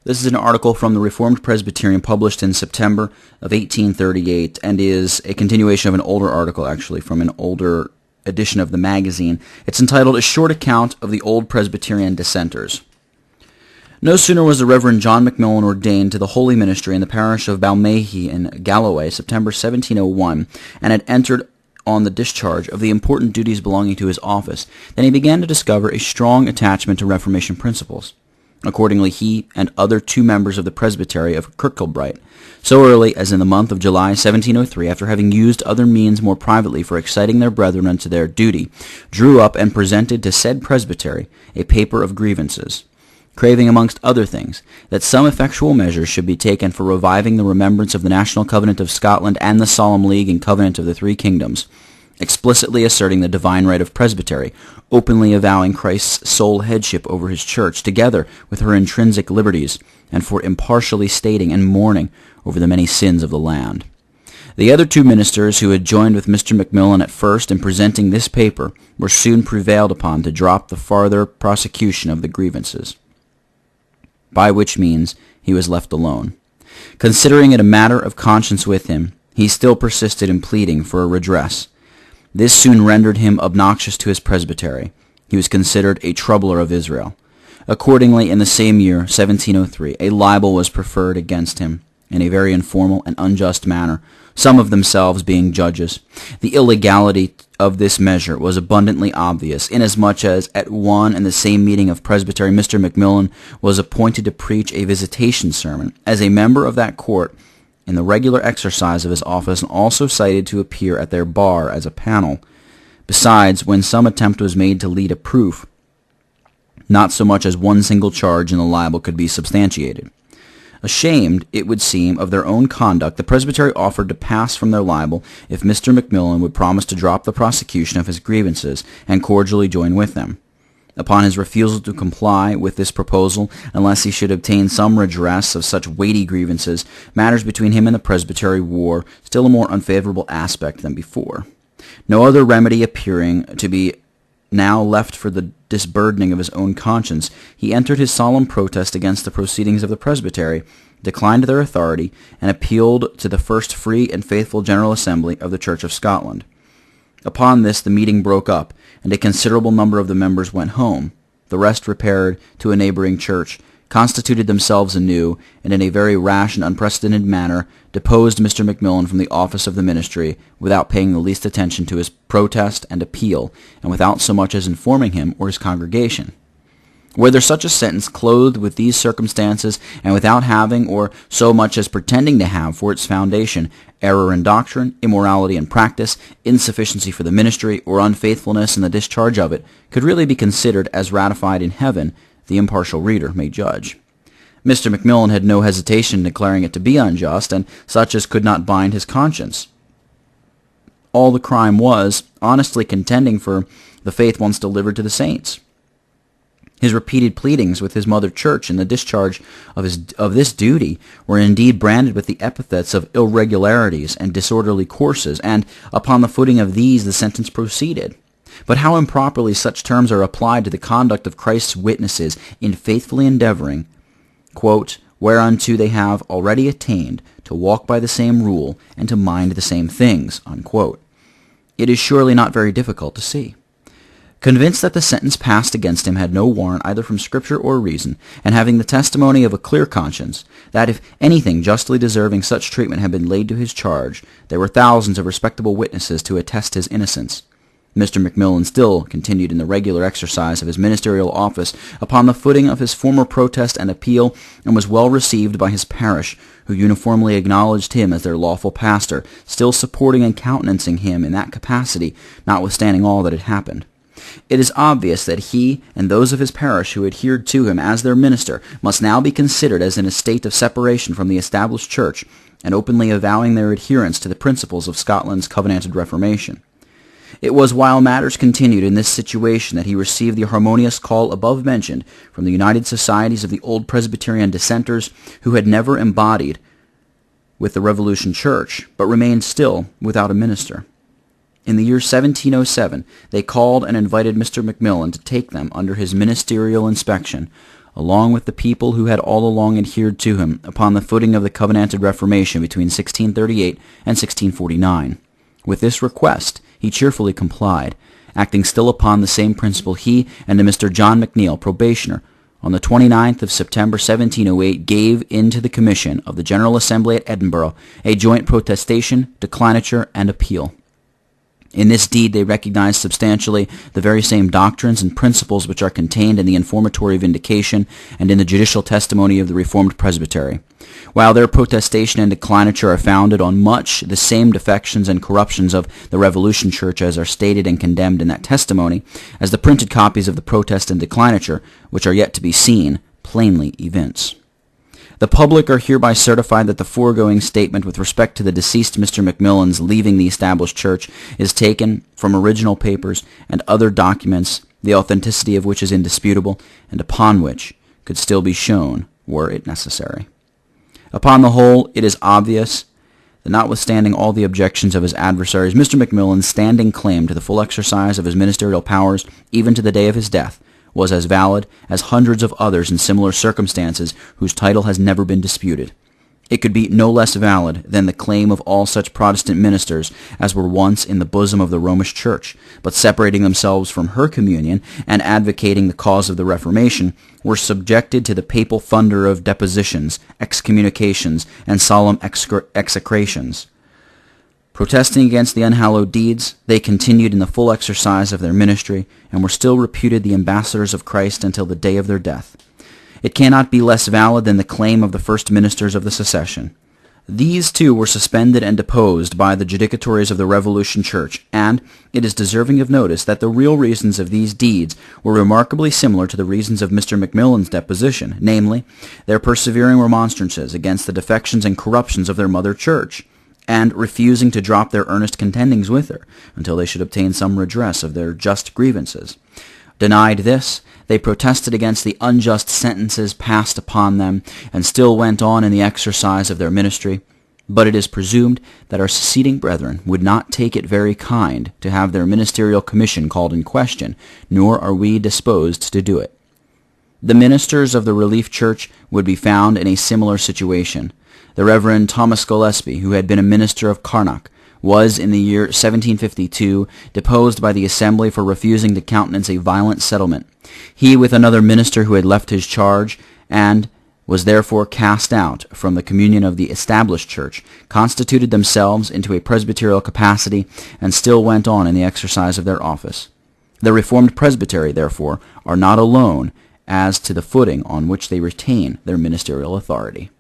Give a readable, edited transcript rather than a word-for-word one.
This is an article from the Reformed Presbyterian published in September of 1838 and is a continuation of an older article, actually, from an older edition of the magazine. It's entitled A Short Account of the Old Presbyterian Dissenters. No sooner was the Reverend John Macmillan ordained to the holy ministry in the parish of Balmahy in Galloway, September 1701, and had entered on the discharge of the important duties belonging to his office, then he began to discover a strong attachment to Reformation principles. Accordingly, he and other two members of the presbytery of Kirkcudbright, so early as in the month of July 1703, after having used other means more privately for exciting their brethren unto their duty, drew up and presented to said presbytery a paper of grievances, craving, amongst other things, that some effectual measures should be taken for reviving the remembrance of the National Covenant of Scotland and the Solemn League and Covenant of the Three Kingdoms, explicitly asserting the divine right of presbytery, openly avowing Christ's sole headship over his church, together with her intrinsic liberties, and for impartially stating and mourning over the many sins of the land. The other two ministers who had joined with Mr. Macmillan at first in presenting this paper were soon prevailed upon to drop the farther prosecution of the grievances, by which means he was left alone. Considering it a matter of conscience with him, he still persisted in pleading for a redress. This soon rendered him obnoxious to his presbytery. He was considered a troubler of Israel. Accordingly, in the same year, 1703, a libel was preferred against him in a very informal and unjust manner, some of themselves being judges. The illegality of this measure was abundantly obvious, inasmuch as at one and the same meeting of presbytery Mr. Macmillan was appointed to preach a visitation sermon as a member of that court in the regular exercise of his office, and also cited to appear at their bar as a panel. Besides, when some attempt was made to lead a proof, not so much as one single charge in the libel could be substantiated. Ashamed, it would seem, of their own conduct, the presbytery offered to pass from their libel if Mr. Macmillan would promise to drop the prosecution of his grievances and cordially join with them. Upon his refusal to comply with this proposal, unless he should obtain some redress of such weighty grievances, matters between him and the presbytery wore still a more unfavorable aspect than before. No other remedy appearing to be now left for the disburdening of his own conscience, he entered his solemn protest against the proceedings of the presbytery, declined their authority, and appealed to the first free and faithful General Assembly of the Church of Scotland. Upon this the meeting broke up, and a considerable number of the members went home. The rest repaired to a neighboring church, constituted themselves anew, and in a very rash and unprecedented manner deposed Mr. Macmillan from the office of the ministry, without paying the least attention to his protest and appeal, and without so much as informing him or his congregation. Whether such a sentence, clothed with these circumstances, and without having, or so much as pretending to have for its foundation, error in doctrine, immorality in practice, insufficiency for the ministry, or unfaithfulness in the discharge of it, could really be considered as ratified in heaven, the impartial reader may judge. Mr. Macmillan had no hesitation in declaring it to be unjust, and such as could not bind his conscience. All the crime was honestly contending for the faith once delivered to the saints. His repeated pleadings with his mother church in the discharge of this duty were indeed branded with the epithets of irregularities and disorderly courses, and upon the footing of these the sentence proceeded. But how improperly such terms are applied to the conduct of Christ's witnesses in faithfully endeavoring, quote, whereunto they have already attained, to walk by the same rule and to mind the same things, unquote. It is surely not very difficult to see. Convinced that the sentence passed against him had no warrant either from Scripture or reason, and having the testimony of a clear conscience, that if anything justly deserving such treatment had been laid to his charge, there were thousands of respectable witnesses to attest his innocence, Mr. Macmillan still continued in the regular exercise of his ministerial office upon the footing of his former protest and appeal, and was well received by his parish, who uniformly acknowledged him as their lawful pastor, still supporting and countenancing him in that capacity, notwithstanding all that had happened. It is obvious that he and those of his parish who adhered to him as their minister must now be considered as in a state of separation from the established church, and openly avowing their adherence to the principles of Scotland's covenanted Reformation. It was while matters continued in this situation that he received the harmonious call above mentioned from the United Societies of the Old Presbyterian Dissenters, who had never embodied with the Revolution Church, but remained still without a minister. In the year 1707, they called and invited Mr. Macmillan to take them under his ministerial inspection, along with the people who had all along adhered to him, upon the footing of the covenanted Reformation between 1638 and 1649. With this request he cheerfully complied, acting still upon the same principle. He and Mr. John McNeill, probationer, on the 29th of September 1708, gave into the Commission of the General Assembly at Edinburgh a joint protestation, declinature, and appeal. In this deed they recognized substantially the very same doctrines and principles which are contained in the informatory vindication and in the judicial testimony of the Reformed Presbytery. While their protestation and declinature are founded on much the same defections and corruptions of the Revolution Church as are stated and condemned in that testimony, as the printed copies of the protest and declinature, which are yet to be seen, plainly evince. The public are hereby certified that the foregoing statement with respect to the deceased Mr. Macmillan's leaving the established church is taken from original papers and other documents, the authenticity of which is indisputable, and upon which could still be shown were it necessary. Upon the whole, it is obvious that notwithstanding all the objections of his adversaries, Mr. Macmillan's standing claim to the full exercise of his ministerial powers, even to the day of his death, was as valid as hundreds of others in similar circumstances whose title has never been disputed. It could be no less valid than the claim of all such Protestant ministers as were once in the bosom of the Romish Church, but separating themselves from her communion and advocating the cause of the Reformation, were subjected to the papal thunder of depositions, excommunications, and solemn execrations. Protesting against the unhallowed deeds, they continued in the full exercise of their ministry, and were still reputed the ambassadors of Christ until the day of their death. It cannot be less valid than the claim of the first ministers of the secession. These too were suspended and deposed by the judicatories of the Revolution Church, and it is deserving of notice that the real reasons of these deeds were remarkably similar to the reasons of Mr. Macmillan's deposition, namely, their persevering remonstrances against the defections and corruptions of their mother church, and refusing to drop their earnest contendings with her until they should obtain some redress of their just grievances. Denied this, they protested against the unjust sentences passed upon them, and still went on in the exercise of their ministry. But it is presumed that our seceding brethren would not take it very kind to have their ministerial commission called in question, nor are we disposed to do it. The ministers of the Relief Church would be found in a similar situation. The Reverend Thomas Gillespie, who had been a minister of Carnock, was in the year 1752 deposed by the Assembly for refusing to countenance a violent settlement. He, with another minister who had left his charge, and was therefore cast out from the communion of the established church, constituted themselves into a presbyterial capacity, and still went on in the exercise of their office. The Reformed Presbytery, therefore, are not alone as to the footing on which they retain their ministerial authority.